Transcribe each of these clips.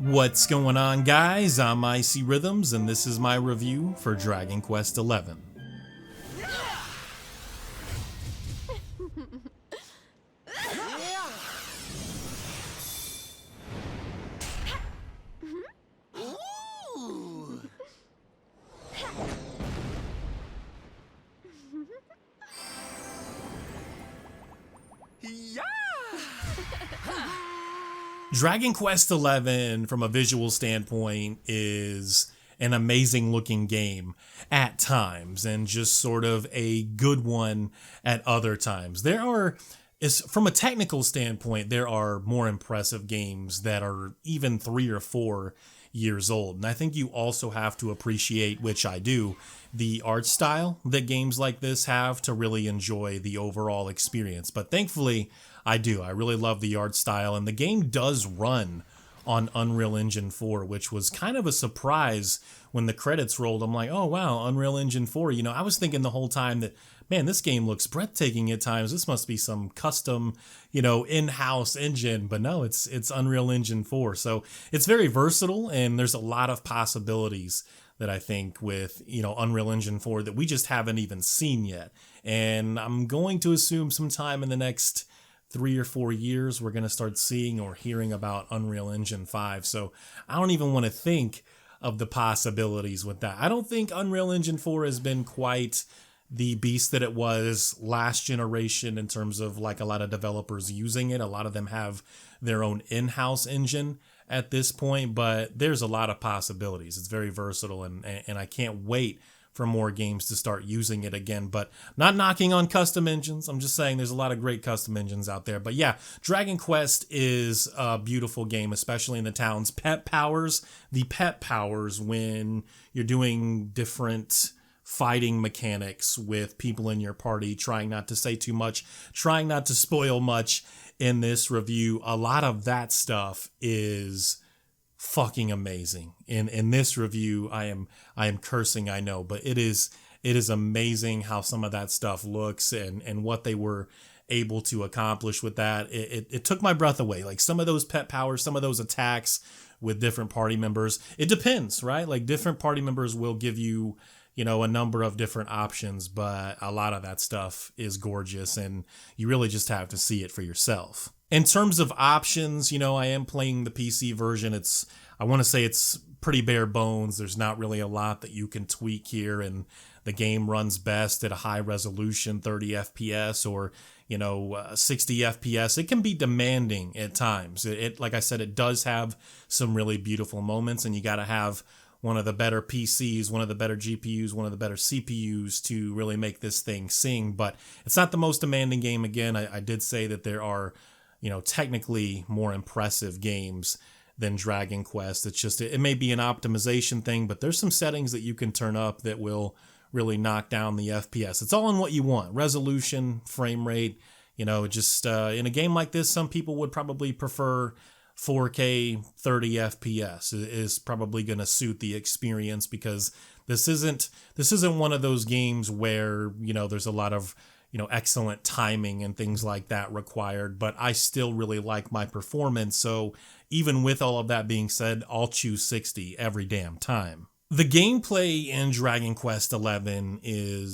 What's going on, guys? I'm Icy Rhythms, and this is my review for Dragon Quest XI. Dragon Quest XI, from a visual standpoint, is an amazing looking game at times and just sort of a good one at other times. From a technical standpoint, there are more impressive games that are even 3 or 4 years old. And I think you also have to appreciate, which I do, the art style that games like this have to really enjoy the overall experience. But thankfully, I do. I really love the art style, and the game does run on Unreal Engine 4, which was kind of a surprise when the credits rolled. I'm like, oh wow, Unreal Engine 4. I was thinking the whole time that, man, this game looks breathtaking at times. This must be some custom, in-house engine. But no, it's Unreal Engine 4. So it's very versatile, and there's a lot of possibilities that I think with, Unreal Engine 4 that we just haven't even seen yet. And I'm going to assume sometime in the next 3 or 4 years, we're going to start seeing or hearing about Unreal Engine 5. So I don't even want to think of the possibilities with that. I don't think Unreal Engine 4 has been quite the beast that it was last generation in terms of like a lot of developers using it. A lot of them have their own in-house engine at this point, but there's a lot of possibilities. It's very versatile, and I can't wait for more games to start using it again. But not knocking on custom engines. I'm just saying there's a lot of great custom engines out there. But yeah, Dragon Quest is a beautiful game, especially in the town's pet powers. The pet powers when you're doing different fighting mechanics with people in your party, trying not to say too much, trying not to spoil much in this review. A lot of that stuff is fucking amazing. In this review, I am cursing, I know, but it is amazing how some of that stuff looks and what they were able to accomplish with that. It took my breath away. Like some of those pet powers, some of those attacks with different party members, it depends, right? Like different party members will give you, a number of different options, but a lot of that stuff is gorgeous, and you really just have to see it for yourself. In terms of options, I am playing the PC version. I want to say it's pretty bare bones. There's not really a lot that you can tweak here, and the game runs best at a high resolution, 30 FPS or 60 FPS. It can be demanding at times. It like I said, it does have some really beautiful moments, and you got to have one of the better PCs, one of the better GPUs, one of the better CPUs to really make this thing sing. But it's not the most demanding game. Again, I did say that there are, technically more impressive games than Dragon Quest. It's just, it may be an optimization thing, but there's some settings that you can turn up that will really knock down the FPS. It's all in what you want. Resolution, frame rate, in a game like this, some people would probably prefer 4K 30 FPS is probably going to suit the experience, because this isn't one of those games where, there's a lot of, excellent timing and things like that required, but I still really like my performance. So even with all of that being said, I'll choose 60 every damn time. The gameplay in Dragon Quest XI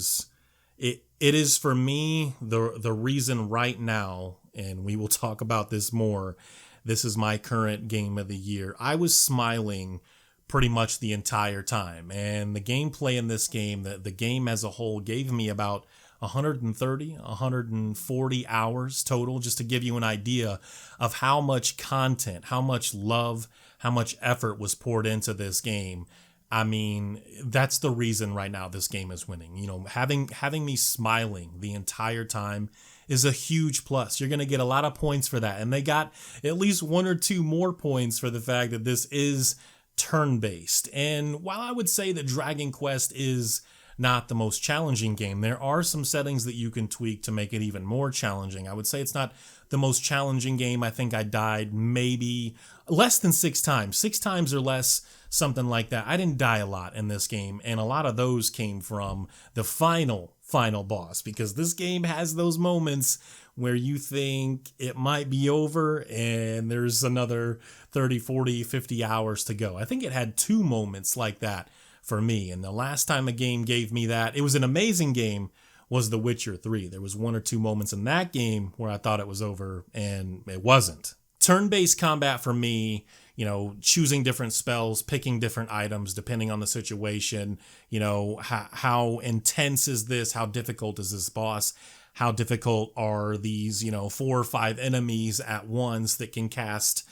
it is for me the reason right now, and we will talk about this more. This is my current game of the year. I was smiling pretty much the entire time, and the gameplay in this game, the game as a whole, gave me about 130, 140 hours total, just to give you an idea of how much content, how much love, how much effort was poured into this game. I mean, that's the reason right now this game is winning. Having me smiling the entire time is a huge plus. You're going to get a lot of points for that. And they got at least 1 or 2 more points for the fact that this is turn-based. And while I would say that Dragon Quest is not the most challenging game, there are some settings that you can tweak to make it even more challenging. I would say it's not the most challenging game. I think I died maybe less than 6 times. 6 times or less, something like that. I didn't die a lot in this game, and a lot of those came from the final final boss, because this game has those moments where you think it might be over and there's another 30, 40, 50 hours to go. I think it had 2 moments like that for me. And the last time a game gave me that, it was an amazing game, was The Witcher 3. There was 1 or 2 moments in that game where I thought it was over and it wasn't. Turn-based combat for me, choosing different spells, picking different items depending on the situation, how intense is this? How difficult is this boss? How difficult are these, 4 or 5 enemies at once that can cast,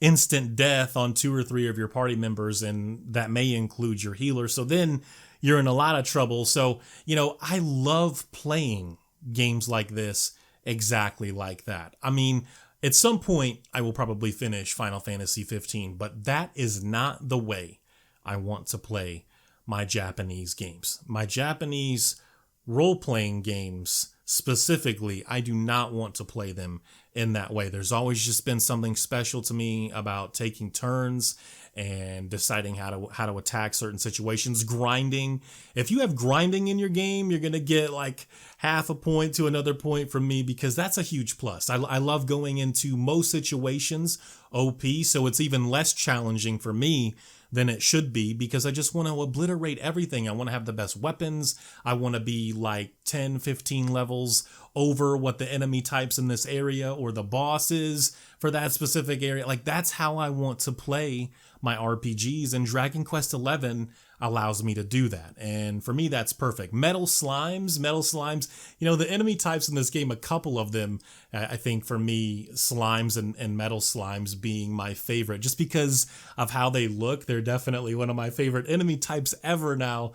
instant death on 2 or 3 of your party members, and that may include your healer. So then you're in a lot of trouble. So, I love playing games like this exactly like that. I mean, at some point, I will probably finish Final Fantasy 15, but that is not the way I want to play my Japanese games. My Japanese role-playing games, specifically, I do not want to play them in that way. There's always just been something special to me about taking turns and deciding how to attack certain situations. Grinding. If you have grinding in your game, you're going to get like half a point to another point from me, because that's a huge plus. I love going into most situations OP, so it's even less challenging for me than it should be, because I just want to obliterate everything. I want to have the best weapons. I want to be like 10, 15 levels over what the enemy types in this area or the bosses for that specific area. Like, that's how I want to play my RPGs, and Dragon Quest XI allows me to do that. And for me, that's perfect. Metal slimes, the enemy types in this game, a couple of them, I think for me, slimes and metal slimes being my favorite, just because of how they look. They're definitely one of my favorite enemy types ever now.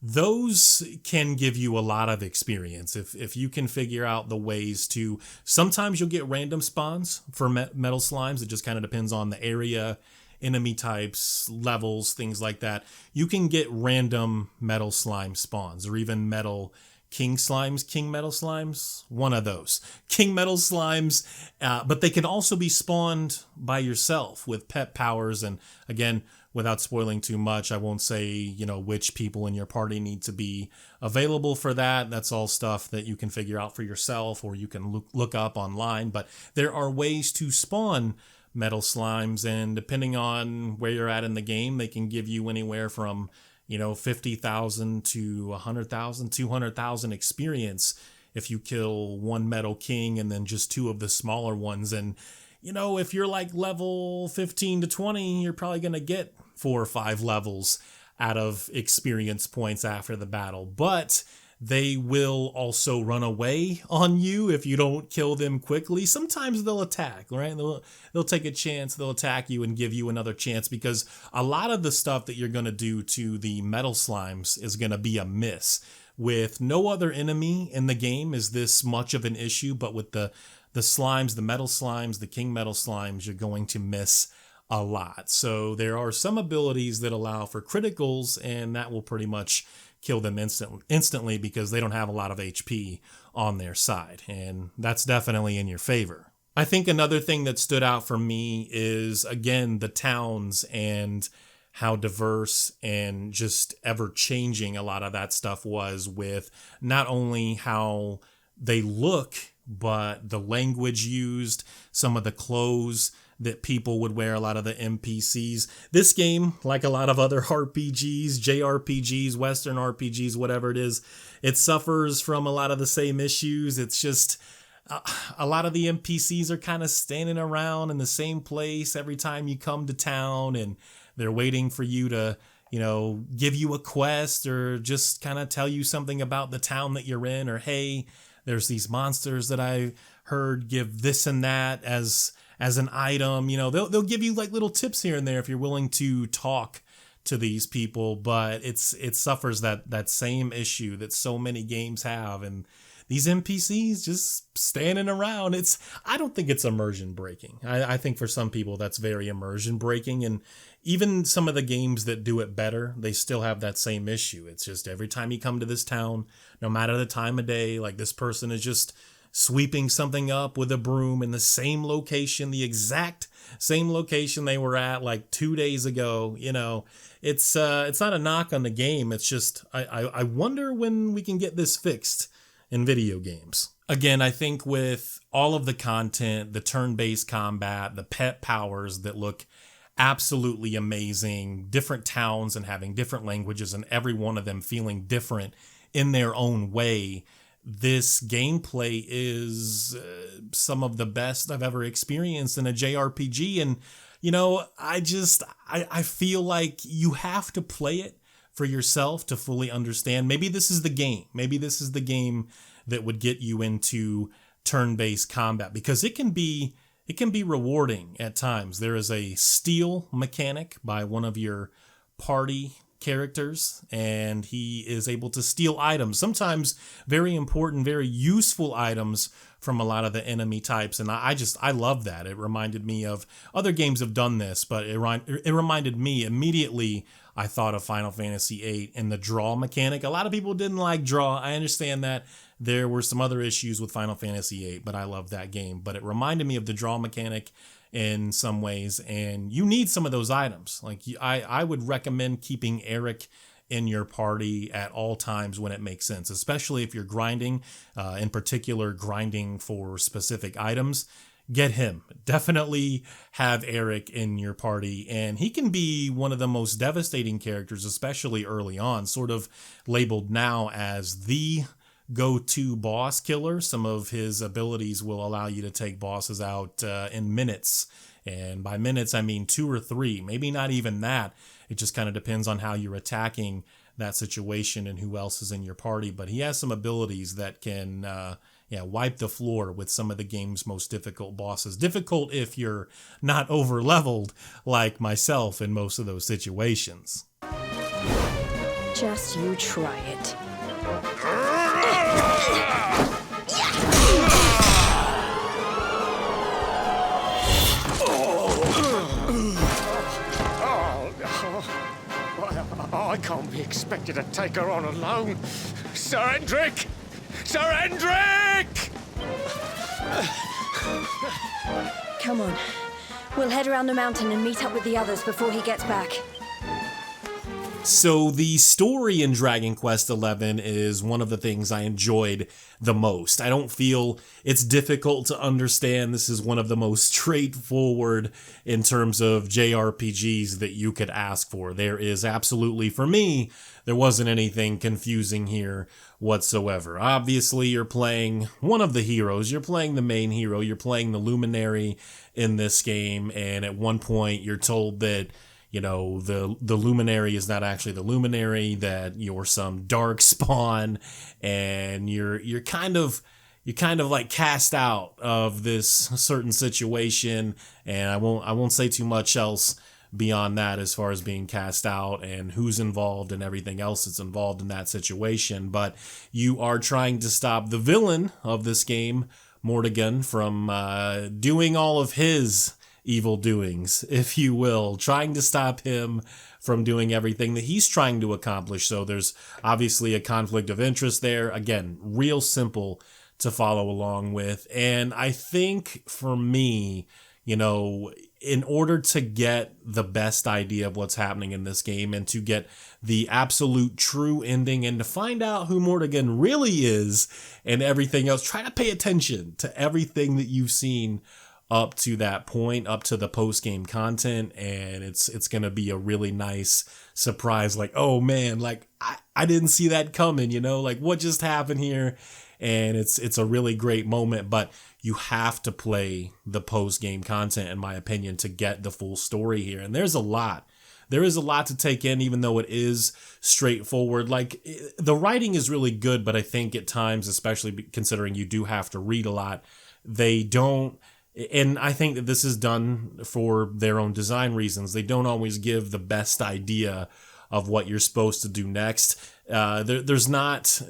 Those can give you a lot of experience if you can figure out the ways to. Sometimes you'll get random spawns for metal slimes. It just kind of depends on the area, enemy types, levels, things like that. You can get random metal slime spawns, or even metal king metal slimes, one of those. King metal slimes, but they can also be spawned by yourself with pet powers. And again, without spoiling too much, I won't say, which people in your party need to be available for that. That's all stuff that you can figure out for yourself, or you can look up online. But there are ways to spawn metal slimes, and depending on where you're at in the game, they can give you anywhere from, 50,000 to 100,000, 200,000 experience if you kill one metal king and then just 2 of the smaller ones. And, if you're like level 15 to 20, you're probably going to get 4 or 5 levels out of experience points after the battle. But they will also run away on you if you don't kill them quickly. Sometimes they'll attack, right? They'll take a chance, they'll attack you and give you another chance, because a lot of the stuff that you're going to do to the metal slimes is going to be a miss. With no other enemy in the game is this much of an issue, but with the slimes, the metal slimes, the king metal slimes, you're going to miss a lot. So there are some abilities that allow for criticals, and that will pretty much kill them instantly because they don't have a lot of HP on their side, and that's definitely in your favor. I think another thing that stood out for me is, again, the towns and how diverse and just ever-changing a lot of that stuff was, with not only how they look, but the language used, some of the clothes that people would wear, a lot of the NPCs. This game, like a lot of other RPGs, JRPGs, Western RPGs, whatever it is, it suffers from a lot of the same issues. It's just a lot of the NPCs are kind of standing around in the same place every time you come to town, and they're waiting for you to, give you a quest or just kind of tell you something about the town that you're in, or, hey, there's these monsters that I heard give this and that as an item. They'll give you like little tips here and there if you're willing to talk to these people, but it suffers that same issue that so many games have, and these NPCs just standing around. I don't think it's immersion breaking. I think for some people that's very immersion breaking, and even some of the games that do it better, they still have that same issue. It's just every time you come to this town, no matter the time of day, like this person is just sweeping something up with a broom in the same location, the exact same location they were at like 2 days ago. It's not a knock on the game. It's just, I wonder when we can get this fixed in video games. Again, I think with all of the content, the turn-based combat, the pet powers that look absolutely amazing, different towns and having different languages and every one of them feeling different in their own way, this gameplay is some of the best I've ever experienced in a JRPG. And, I feel like you have to play it for yourself to fully understand. Maybe this is the game. Maybe this is the game that would get you into turn-based combat, because it can be rewarding at times. There is a steal mechanic by one of your party characters, and he is able to steal items, sometimes very important, very useful items from a lot of the enemy types. And I love that. It reminded me of other games have done this, but it reminded me immediately. I thought of Final Fantasy VIII and the draw mechanic. A lot of people didn't like draw. I understand that there were some other issues with Final Fantasy VIII, but I love that game. But it reminded me of the draw mechanic in some ways, and you need some of those items. Like I would recommend keeping Eric in your party at all times when it makes sense, especially if you're grinding, in particular grinding for specific items. Get him. Definitely have Eric in your party, and he can be one of the most devastating characters, especially early on, sort of labeled now as the go-to boss killer. Some of his abilities will allow you to take bosses out in minutes, and by minutes I mean 2 or 3, maybe not even that. It just kind of depends on how you're attacking that situation and who else is in your party. But he has some abilities that can wipe the floor with some of the game's most difficult bosses. Difficult if you're not over leveled like myself in most of those situations. Just you try it. I can't be expected to take her on alone. Sir Hendrik! Sir Hendrik! Come on. We'll head around the mountain and meet up with the others before he gets back. So the story in Dragon Quest XI is one of the things I enjoyed the most. I don't feel it's difficult to understand. This is one of the most straightforward in terms of JRPGs that you could ask for. There is absolutely, for me, there wasn't anything confusing here whatsoever. Obviously, you're playing one of the heroes. You're playing the main hero. You're playing the Luminary in this game, and at one point you're told that the Luminary is not actually the Luminary, that you're some dark spawn, and you're kind of like cast out of this certain situation. And I won't say too much else beyond that as far as being cast out and who's involved and everything else that's involved in that situation. But you are trying to stop the villain of this game, Mordegon, from doing all of his evil doings, if you will, trying to stop him from doing everything that he's trying to accomplish. So there's obviously a conflict of interest there. Again, real simple to follow along with. And I think for me, in order to get the best idea of what's happening in this game and to get the absolute true ending and to find out who Mordegon really is and everything else, try to pay attention to everything that you've seen up to that point, up to the post-game content, and it's going to be a really nice surprise. Like, oh man, like I didn't see that coming, like what just happened here? And it's a really great moment, but you have to play the post-game content, in my opinion, to get the full story here. And there is a lot to take in, even though it is straightforward. Like, the writing is really good, but I think at times, especially considering you do have to read a lot, they don't. And I think that this is done for their own design reasons. They don't always give the best idea of what you're supposed to do next. There's not,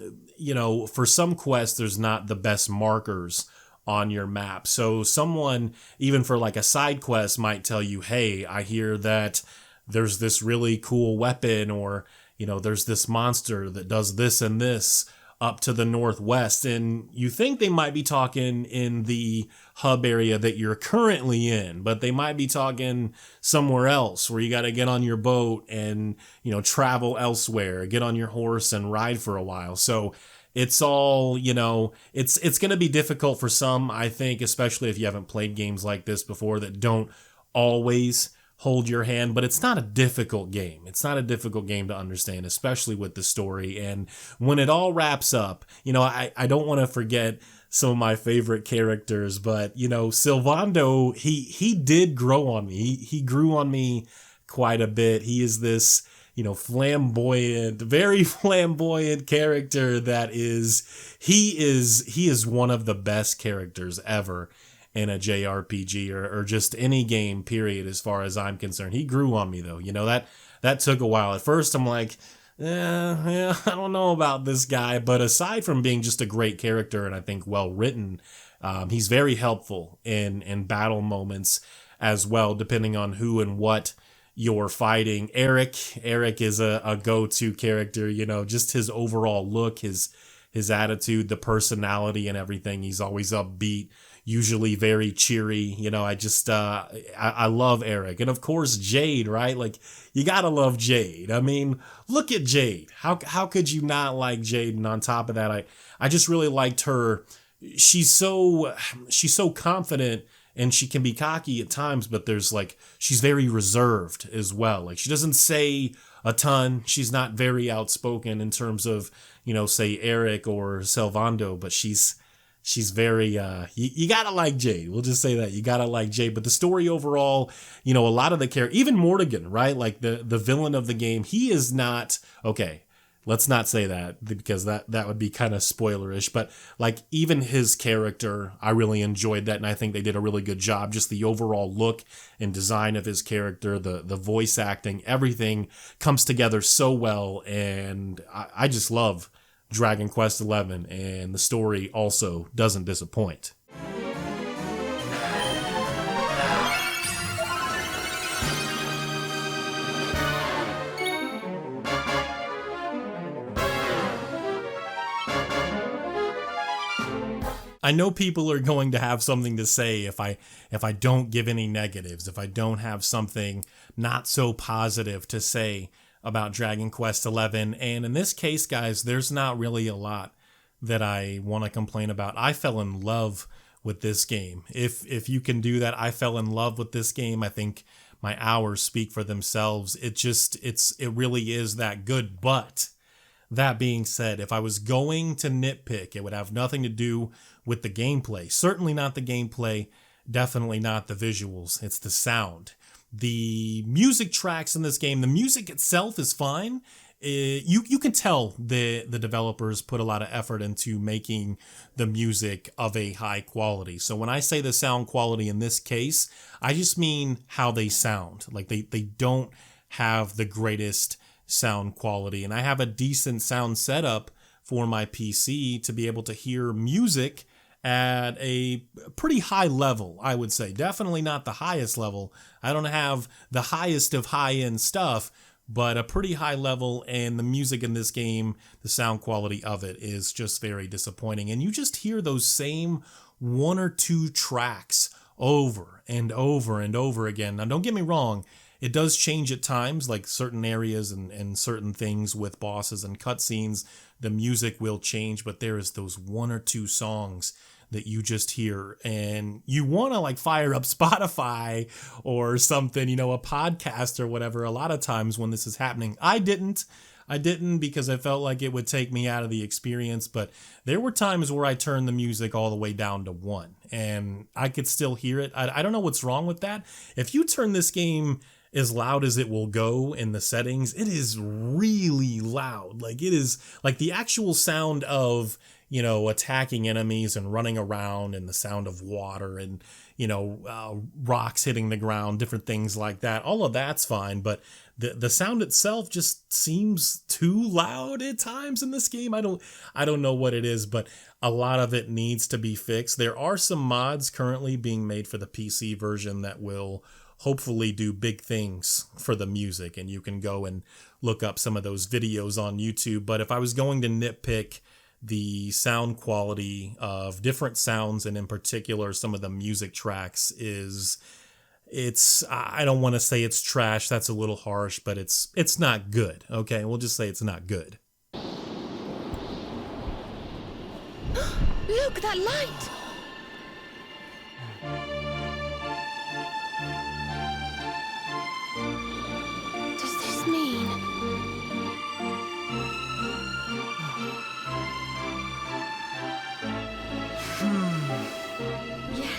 for some quests, there's not the best markers on your map. So someone, even for like a side quest, might tell you, hey, I hear that there's this really cool weapon, or, there's this monster that does this and this up to the northwest, and you think they might be talking in the hub area that you're currently in, but they might be talking somewhere else where you got to get on your boat and, travel elsewhere, get on your horse and ride for a while. So it's all, it's going to be difficult for some, I think, especially if you haven't played games like this before that don't always hold your hand, but it's not a difficult game. It's not a difficult game to understand, especially with the story. And when it all wraps up, I don't want to forget some of my favorite characters, but, Sylvando, he did grow on me. He grew on me quite a bit. He is this, flamboyant, very flamboyant character he is one of the best characters ever in a JRPG or just any game, period, as far as I'm concerned. He grew on me, though. That took a while. At first, I'm like, I don't know about this guy. But aside from being just a great character and I think well written, he's very helpful in battle moments as well, depending on who and what you're fighting. Eric is a go-to character, just his overall look, his attitude, the personality and everything. He's always upbeat, usually very cheery. I love Eric. And of course, Jade, right? Like, you gotta love Jade. I mean, look at Jade. How could you not like Jade? And on top of that, I just really liked her. She's so confident, and she can be cocky at times, but she's very reserved as well. Like, she doesn't say a ton. She's not very outspoken in terms of, say Eric or Sylvando, but she's very, you gotta like Jade. We'll just say that. You gotta like Jade. But the story overall, a lot of the characters, even Mortigan, right? Like the villain of the game, he is not, okay, let's not say that because that would be kind of spoilerish. But like even his character, I really enjoyed that. And I think they did a really good job. Just the overall look and design of his character, the voice acting, everything comes together so well. And I just love Dragon Quest XI, and the story also doesn't disappoint. I know people are going to have something to say if I don't give any negatives, if I don't have something not so positive to say about Dragon Quest XI. And in this case, guys, there's not really a lot that I want to complain about. I fell in love with this game. If you can do that, I fell in love with this game. I think my hours speak for themselves. It really is that good. But that being said, if I was going to nitpick, it would have nothing to do with the gameplay. Certainly not the gameplay, definitely not the visuals. It's the sound. The music tracks in this game, the music itself is fine. You can tell the developers put a lot of effort into making the music of a high quality. So when I say the sound quality in this case, I just mean how they sound. Like they don't have the greatest sound quality. And I have a decent sound setup for my PC to be able to hear music at a pretty high level, I would say. Definitely not the highest level. I don't have the highest of high-end stuff, but a pretty high level, and the music in this game, the sound quality of it is just very disappointing. And you just hear those same one or two tracks over and over and over again. Now, don't get me wrong, it does change at times, like certain areas and certain things with bosses and cutscenes, the music will change, but there is those one or two songs that you just hear and you want to like fire up Spotify or something, a podcast or whatever. A lot of times when this is happening, I didn't because I felt like it would take me out of the experience, but there were times where I turned the music all the way down to 1 and I could still hear it. I don't know what's wrong with that. If you turn this game as loud as it will go in the settings, it is really loud. Like it is like the actual sound of, attacking enemies and running around, and the sound of water and, rocks hitting the ground, different things like that. All of that's fine. But the sound itself just seems too loud at times in this game. I don't know what it is, but a lot of it needs to be fixed. There are some mods currently being made for the PC version that will hopefully do big things for the music, and you can go and look up some of those videos on YouTube. But if I was going to nitpick the sound quality of different sounds, and in particular some of the music tracks, I don't want to say it's trash, that's a little harsh, but it's not good. Okay, we'll just say it's not good. Look, that light! Does this mean...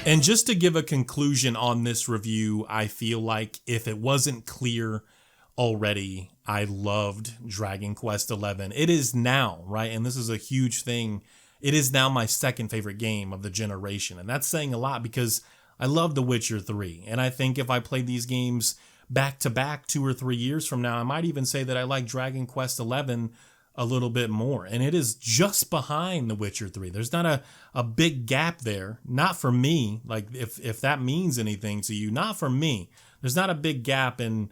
And just to give a conclusion on this review, I feel like if it wasn't clear already, I loved Dragon Quest XI. It is now, right? And this is a huge thing. It is now my second favorite game of the generation. And that's saying a lot because I love The Witcher 3. And I think if I played these games back to back 2 or 3 years from now, I might even say that I like Dragon Quest XI a little bit more. And it is just behind The Witcher 3. There's not a big gap there. Not for me. Like if that means anything to you, not for me. There's not a big gap in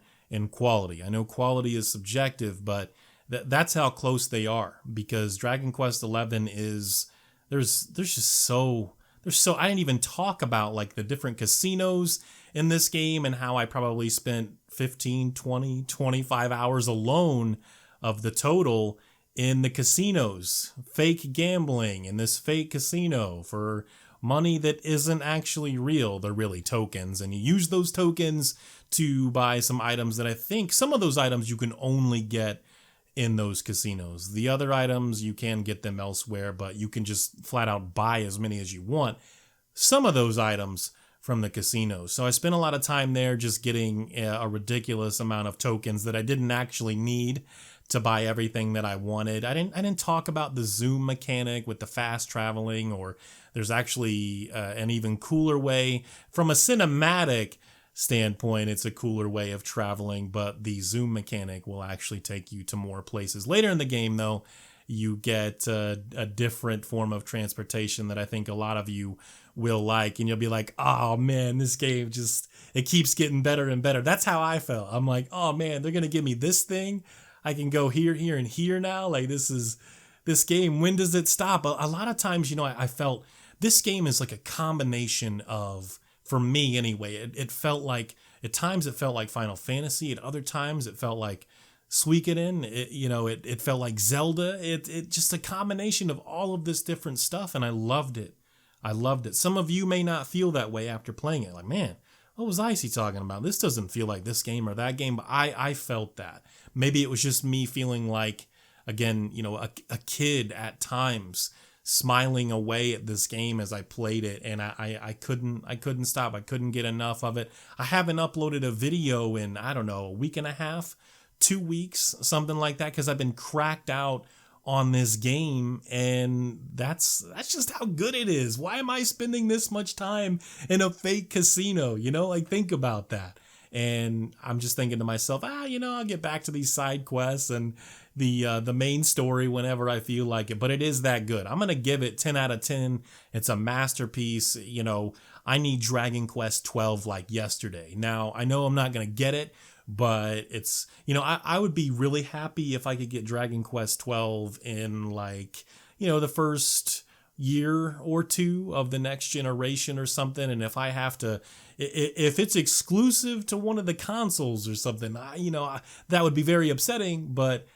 quality. I know quality is subjective, but that's how close they are, because Dragon Quest XI is, there's I didn't even talk about like the different casinos in this game and how I probably spent 15, 20, 25 hours alone of the total in the casinos, fake gambling in this fake casino for money that isn't actually real. They're really tokens, and you use those tokens to buy some items that I think some of those items you can only get in those casinos. The other items, you can get them elsewhere, but you can just flat out buy as many as you want. Some of those items from the casinos. So I spent a lot of time there just getting a ridiculous amount of tokens that I didn't actually need to buy everything that I wanted. I didn't talk about the zoom mechanic with the fast traveling, or there's actually an even cooler way from a cinematic standpoint. It's a cooler way of traveling, but the zoom mechanic will actually take you to more places. Later in the game, though, you get a different form of transportation that I think a lot of you will like, and you'll be like, oh man, this game it keeps getting better and better. That's how I felt. I'm like, oh man, they're gonna give me this thing. I can go here, here, and here now. Like this game, when does it stop? A lot of times, I felt this game is like a combination of, for me anyway, it felt like, at times it felt like Final Fantasy, at other times it felt like Suikoden, it felt like Zelda. It just a combination of all of this different stuff, and I loved it. Some of you may not feel that way after playing it. Like, man, what was Icy talking about? This doesn't feel like this game or that game, but I felt that. Maybe it was just me feeling like, again, a kid at times, smiling away at this game as I played it, and I couldn't stop. I couldn't get enough of it. I haven't uploaded a video in, I don't know, a week and a half, 2 weeks, something like that, because I've been cracked out on this game, and that's just how good it is. Why am I spending this much time in a fake casino? Like, think about that. And I'm just thinking to myself, I'll get back to these side quests and the main story whenever I feel like it. But it is that good. I'm gonna give it 10 out of 10. It's a masterpiece. I need Dragon Quest 12 like yesterday. Now I know I'm not gonna get it, but it's, I would be really happy if I could get Dragon Quest 12 in like, the first year or two of the next generation or something. And if I have to, if it's exclusive to one of the consoles or something, that would be very upsetting, but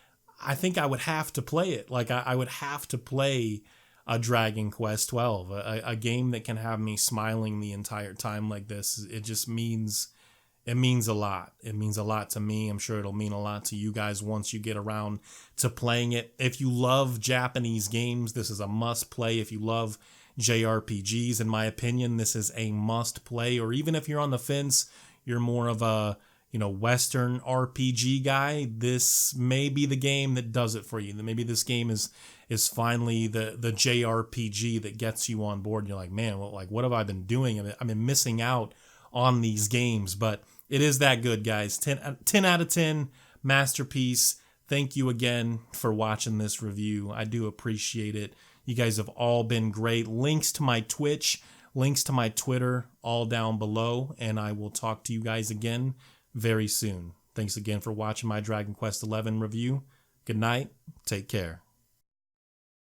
I think I would have to play it. Like I would have to play a Dragon Quest 12, a game that can have me smiling the entire time like this. It means a lot. It means a lot to me. I'm sure it'll mean a lot to you guys once you get around to playing it. If you love Japanese games, this is a must play. If you love JRPGs, in my opinion, this is a must play. Or even if you're on the fence, you're more of a, Western RPG guy, this may be the game that does it for you. Maybe this game is finally the JRPG that gets you on board. And you're like, man, what have I been doing? I've been missing out on these games, but it is that good, guys. 10 out of 10, masterpiece. Thank you again for watching this review. I do appreciate it. You guys have all been great. Links to my Twitch, links to my Twitter, all down below, and I will talk to you guys again very soon. Thanks again for watching my Dragon Quest XI review. Good night. Take care.